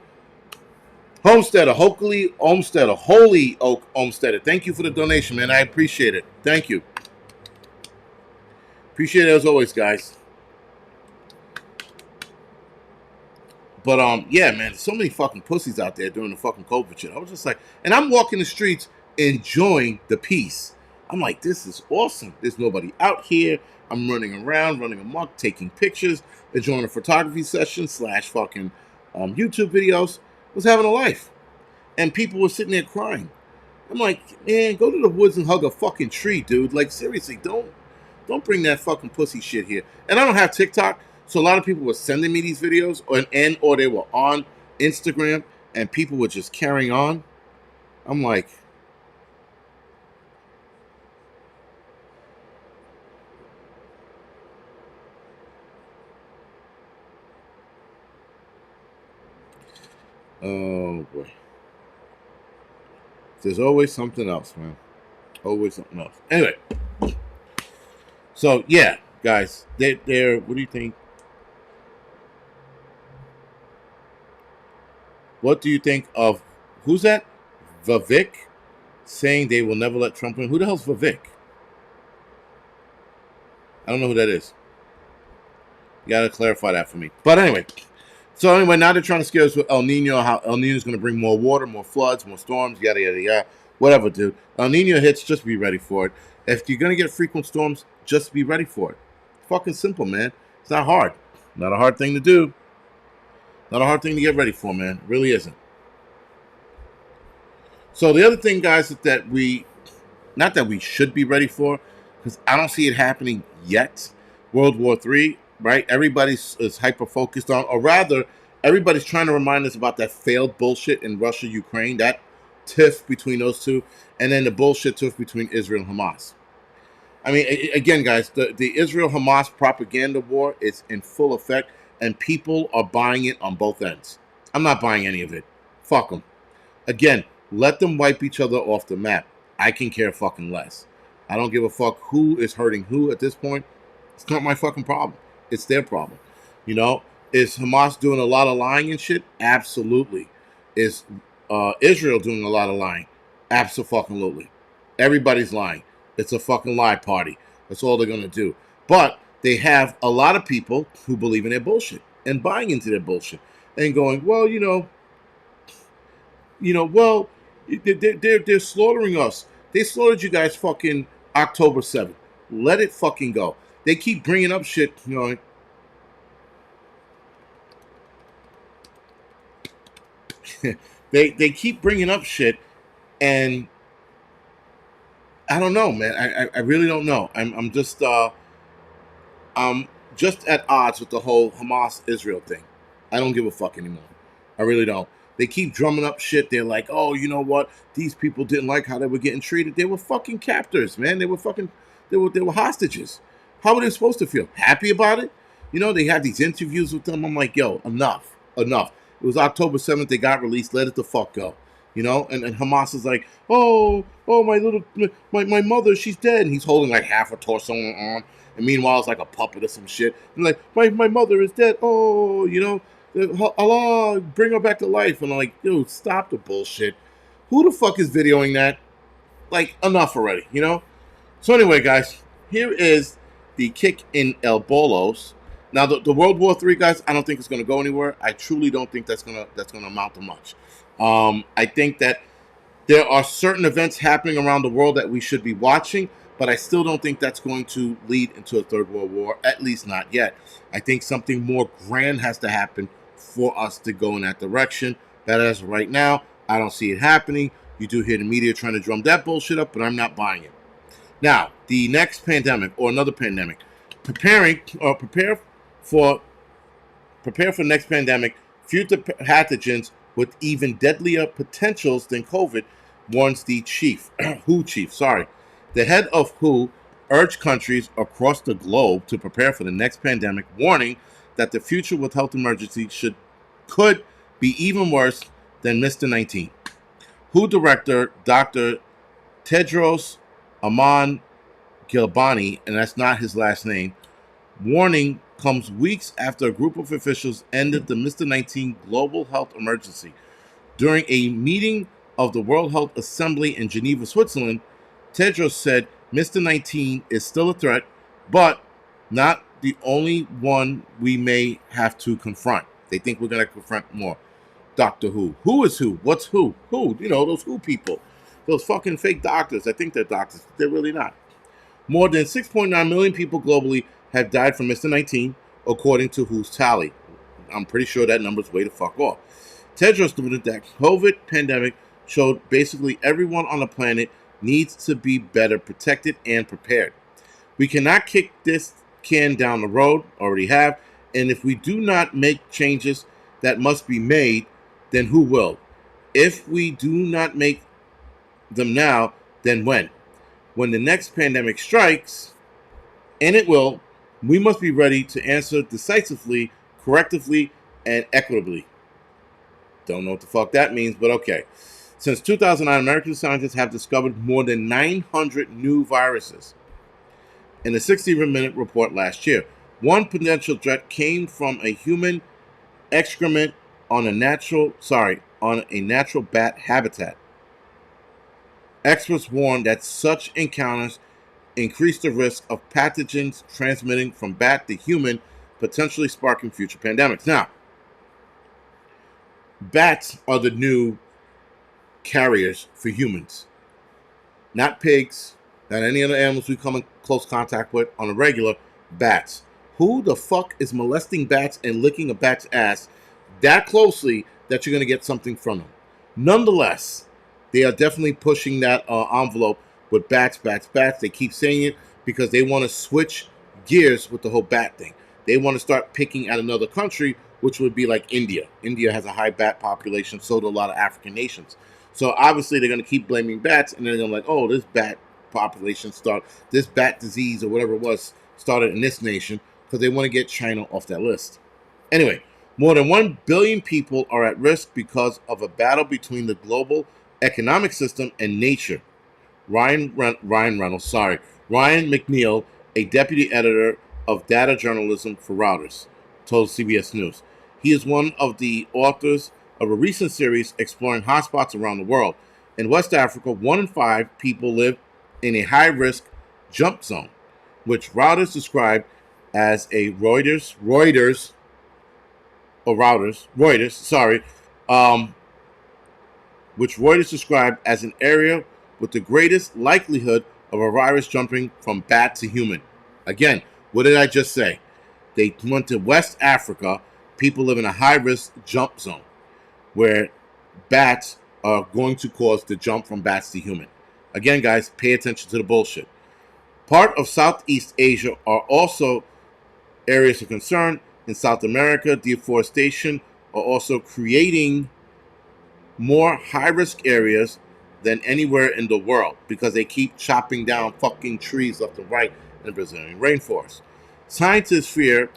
Homesteader, Holy Oak Homesteader. Thank you for the donation, man. I appreciate it. Thank you. Appreciate it as always, guys. But yeah, man, so many fucking pussies out there doing the fucking COVID shit. I was just like, and I'm walking the streets enjoying the peace. I'm like, this is awesome. There's nobody out here. I'm running around, running amok, taking pictures, enjoying a photography session / fucking YouTube videos. Was having a life, and people were sitting there crying. I'm like, man, go to the woods and hug a fucking tree, dude. Like, seriously, don't bring that fucking pussy shit here. And I don't have TikTok. So a lot of people were sending me these videos, or they were on Instagram, and people were just carrying on. I'm like, oh boy. There's always something else, man. Always something else. Anyway, so yeah, guys, they're. What do you think? What do you think of who's that? Vivek saying they will never let Trump win. Who the hell's Vivek? I don't know who that is. You gotta clarify that for me. But anyway, so anyway, now they're trying to scare us with El Nino. How El Nino is going to bring more water, more floods, more storms, yada yada yada. Whatever, dude. El Nino hits. Just be ready for it. If you're gonna get frequent storms, just be ready for it. Fucking simple, man. It's not hard. Not a hard thing to do. Not a hard thing to get ready for, man. It really isn't. So the other thing, guys, that not that we should be ready for, because I don't see it happening yet. World War III, right? Everybody's is hyper focused on, or rather, everybody's trying to remind us about that failed bullshit in Russia, Ukraine, that tiff between those two, and then the bullshit tiff between Israel and Hamas. I mean, again, guys, the Israel-Hamas propaganda war is in full effect, and people are buying it on both ends. I'm not buying any of it. Fuck them. Again, let them wipe each other off the map. I can care fucking less. I don't give a fuck who is hurting who at this point. It's not my fucking problem. It's their problem. You know, is Hamas doing a lot of lying and shit? Absolutely. Is Israel doing a lot of lying? Absolutely. Everybody's lying. It's a fucking lie party. That's all they're going to do. But they have a lot of people who believe in their bullshit and buying into their bullshit and going, well, well, they're slaughtering us. They slaughtered you guys fucking October 7th. Let it fucking go. They keep bringing up shit, they keep bringing up shit, and I don't know, man. I really don't know. I'm just at odds with the whole Hamas Israel thing. I don't give a fuck anymore. I really don't. They keep drumming up shit. They're like, oh, you know what? These people didn't like how they were getting treated. They were fucking captors, man. They were hostages. How were they supposed to feel? Happy about it? They had these interviews with them. I'm like, yo, enough. Enough. It was October 7th, they got released, let it the fuck go. And Hamas is like, oh, my mother, she's dead. And he's holding like half a torso on. And meanwhile, it's like a puppet or some shit. And like, my mother is dead. Oh, Allah, bring her back to life. And I'm like, dude, stop the bullshit. Who the fuck is videoing that? Like, enough already. So anyway, guys, here is the kick in El Bolos. Now, the World War III, guys, I don't think it's going to go anywhere. I truly don't think that's gonna amount to much. I think that there are certain events happening around the world that we should be watching, but I still don't think that's going to lead into a third world war, at least not yet. I think something more grand has to happen for us to go in that direction. That as of right now, I don't see it happening. You do hear the media trying to drum that bullshit up, but I'm not buying it. Now, the next pandemic or another pandemic, prepare for next pandemic, future pathogens with even deadlier potentials than COVID, warns the WHO chief. The head of WHO urged countries across the globe to prepare for the next pandemic, warning that the future with health emergency could be even worse than Mr. 19. WHO director Dr. Tedros Adhanom Ghebreyesus, and that's not his last name, warning comes weeks after a group of officials ended the Mr. 19 global health emergency. During a meeting of the World Health Assembly in Geneva, Switzerland, Tedros said Mr. 19 is still a threat, but not the only one we may have to confront. They think we're going to confront more. Doctor Who. Who is who? What's who? Who? Those who people. Those fucking fake doctors. I think they're doctors. They're really not. More than 6.9 million people globally have died from Mr. 19, according to WHO's tally. I'm pretty sure that number's way to fuck off. Tedros noted that COVID pandemic showed basically everyone on the planet needs to be better protected and prepared. We cannot kick this can down the road, already have, and if we do not make changes that must be made, then who will? If we do not make them now, then when? When the next pandemic strikes, and it will, we must be ready to answer decisively, correctively, and equitably. Don't know what the fuck that means, but okay. Since 2009, American scientists have discovered more than 900 new viruses. In a 60-minute report last year, one potential threat came from a human excrement on a natural bat habitat. Experts warn that such encounters increase the risk of pathogens transmitting from bat to human, potentially sparking future pandemics. Now, bats are the new carriers for humans. Not pigs, not any other animals we come in close contact with on a regular, bats. Who the fuck is molesting bats and licking a bat's ass that closely that you're going to get something from them? Nonetheless, they are definitely pushing that envelope with bats. They keep saying it because they want to switch gears with the whole bat thing. They want to start picking at another country, which would be like India. India has a high bat population, so do a lot of African nations. So obviously they're going to keep blaming bats, and then they're like, oh, this bat this bat disease or whatever it was started in this nation because they want to get China off that list. Anyway, more than 1 billion people are at risk because of a battle between the global economic system and nature. Ryan McNeil, a deputy editor of data journalism for Reuters, told CBS News. He is one of the authors of a recent series exploring hotspots around the world. In West Africa, 1 in 5 people live in a high-risk jump zone, which Reuters described as a which Reuters described as an area with the greatest likelihood of a virus jumping from bat to human. Again, What did I just say? They went to West Africa. People live in a high-risk jump zone where bats are going to cause the jump from bats to human. Again, guys, pay attention to the bullshit. Part of Southeast Asia are also areas of concern. In South America, deforestation are also creating more high-risk areas than anywhere in the world because they keep chopping down fucking trees left and right in the Brazilian rainforest. Scientists fear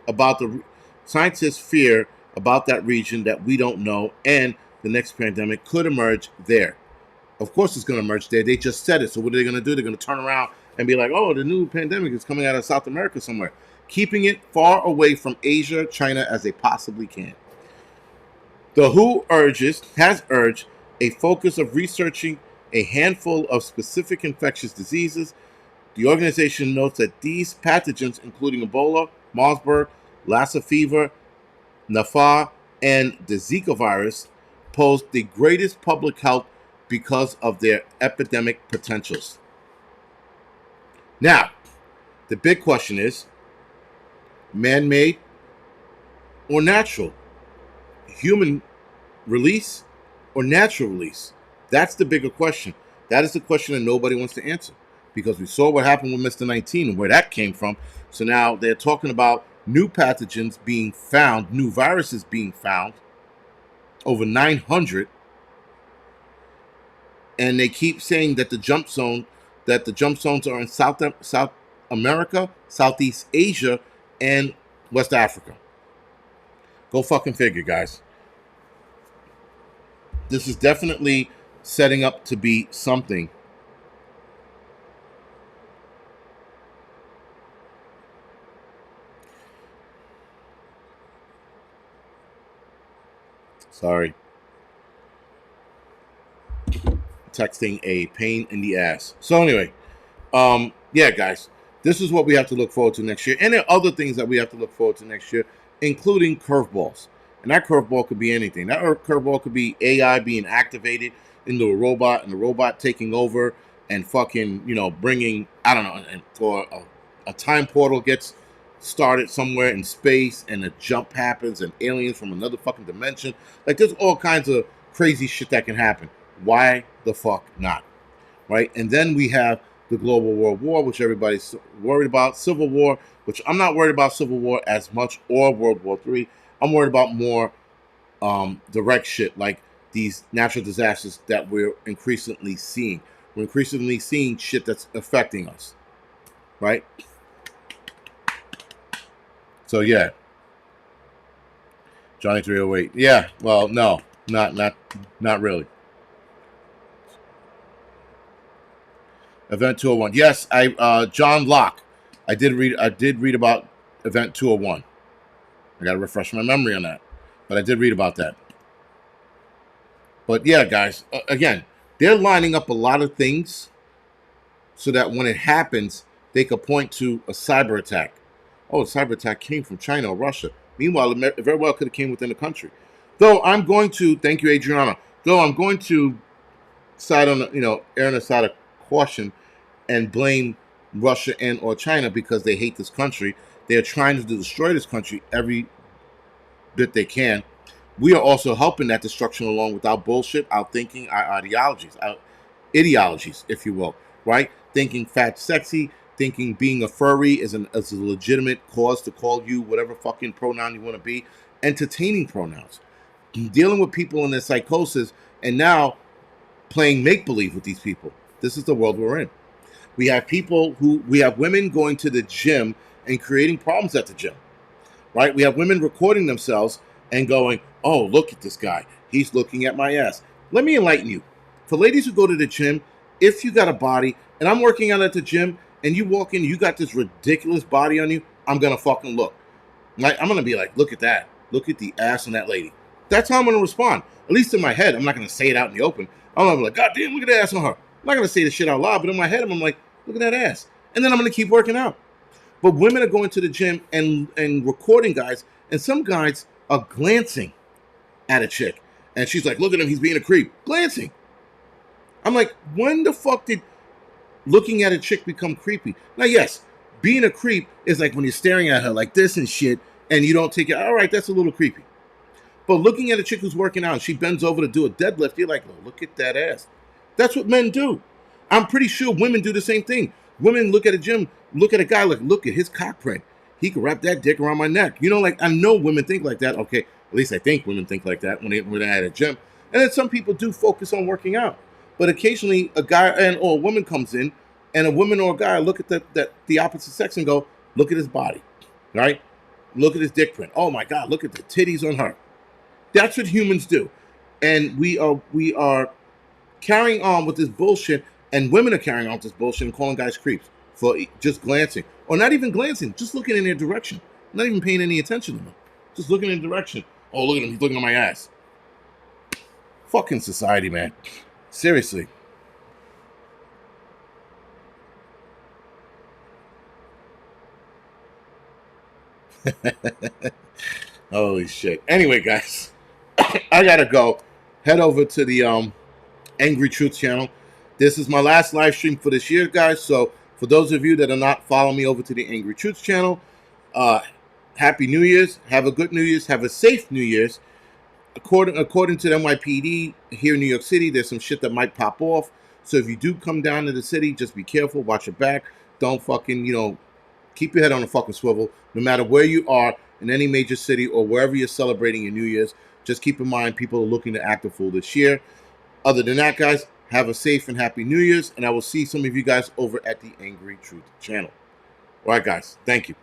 about the scientists fear about that region that we don't know, and the next pandemic could emerge there. Of course, it's going to emerge there. They just said it. So what are they going to do? They're going to turn around and be like, "Oh, the new pandemic is coming out of South America somewhere," keeping it far away from Asia, China as they possibly can. The WHO has urged a focus of researching a handful of specific infectious diseases. The organization notes that these pathogens, including Ebola, Marburg, Lassa fever, Nipah, and the Zika virus, pose the greatest public health because of their epidemic potentials. Now, the big question is, man-made or natural? Human release or natural release? That's the bigger question. That is the question that nobody wants to answer because we saw what happened with Mr. 19 and where that came from. So now they're talking about new pathogens being found, new viruses being found, over 900, and they keep saying that the jump zones are in South America, Southeast Asia, and West Africa. Go fucking figure, guys. This is definitely setting up to be something. Sorry. Texting a pain in the ass. So anyway, yeah, guys, this is what we have to look forward to next year. And there are other things that we have to look forward to next year, including curveballs. And that curveball could be anything. That curveball could be AI being activated into a robot and the robot taking over and fucking, bringing, I don't know, or a time portal gets started somewhere in space and a jump happens and aliens from another fucking dimension. Like, there's all kinds of crazy shit that can happen. Why the fuck not? Right? And then we have the global world war, which everybody's worried about. Civil war, which I'm not worried about civil war as much, or World War III. I'm worried about more direct shit like these natural disasters that we're increasingly seeing. We're increasingly seeing shit that's affecting us. Right? So yeah. Johnny 308. Yeah, well, no, not really. Event 201. Yes, John Locke. I did read about Event 201. I got to refresh my memory on that. But I did read about that. But yeah, guys, again, they're lining up a lot of things so that when it happens, they could point to a cyber attack. Oh, the cyber attack came from China or Russia. Meanwhile, it very well could have came within the country. Though I'm going to, thank you, Adriana. Though I'm going to side on, err on the side of caution and blame Russia and or China because they hate this country. They are trying to destroy this country every bit they can. We are also helping that destruction along with our bullshit, our thinking, our ideologies, if you will, right? Thinking fat sexy, thinking being a furry is a legitimate cause to call you whatever fucking pronoun you want to be. Entertaining pronouns. Dealing with people in their psychosis and now playing make-believe with these people. This is the world we're in. We have women going to the gym and creating problems at the gym, right? We have women recording themselves and going, "Oh, look at this guy. He's looking at my ass." Let me enlighten you. For ladies who go to the gym, if you got a body and I'm working out at the gym and you walk in, you got this ridiculous body on you, I'm going to fucking look. Like, I'm going to be like, "Look at that. Look at the ass on that lady." That's how I'm going to respond. At least in my head. I'm not going to say it out in the open. I'm going to be like, "God damn, look at that ass on her." I'm not going to say the shit out loud, but in my head, I'm like, "Look at that ass." And then I'm going to keep working out. But women are going to the gym and recording guys, and some guys are glancing at a chick. And she's like, "Look at him, he's being a creep." Glancing. I'm like, when the fuck did looking at a chick become creepy? Now, yes, Being a creep is like when you're staring at her like this and shit, and you don't take it. All right, that's a little creepy. But looking at a chick who's working out, and she bends over to do a deadlift, you're like, oh, look at that ass. That's what men do. I'm pretty sure women do the same thing. Women look at a gym, look at a guy, like, look at his cock print. He can wrap that dick around my neck. You know, like, I know women think like that. Okay, at least I think women think like that when they're at a gym. And then some people do focus on working out. But occasionally a guy or a woman comes in, and a woman or a guy look at the opposite sex and go, look at his body, right? Look at his dick print. Oh my God, look at the titties on her. That's what humans do. And we are carrying on with this bullshit, and women are carrying on with this bullshit and calling guys creeps for just glancing. Or not even glancing, just looking in their direction. Not even paying any attention to them. Just looking in the direction. Oh, look at him, he's looking at my ass. Fucking society, man. Seriously. Holy shit. Anyway, guys, I gotta go. Head over to the Angry Truth channel. This is my last live stream for this year, guys. So for those of you that are not following me over to the Angry Truth channel, Happy New Year's. Have a good New Year's. Have a safe New Year's. According to the NYPD here in New York City, there's some shit that might pop off. So if you do come down to the city, just be careful. Watch your back. Don't fucking, keep your head on a fucking swivel. No matter where you are in any major city or wherever you're celebrating your New Year's, just keep in mind people are looking to act a fool this year. Other than that, guys, have a safe and happy New Year's, and I will see some of you guys over at the Angry Truth channel. All right, guys. Thank you.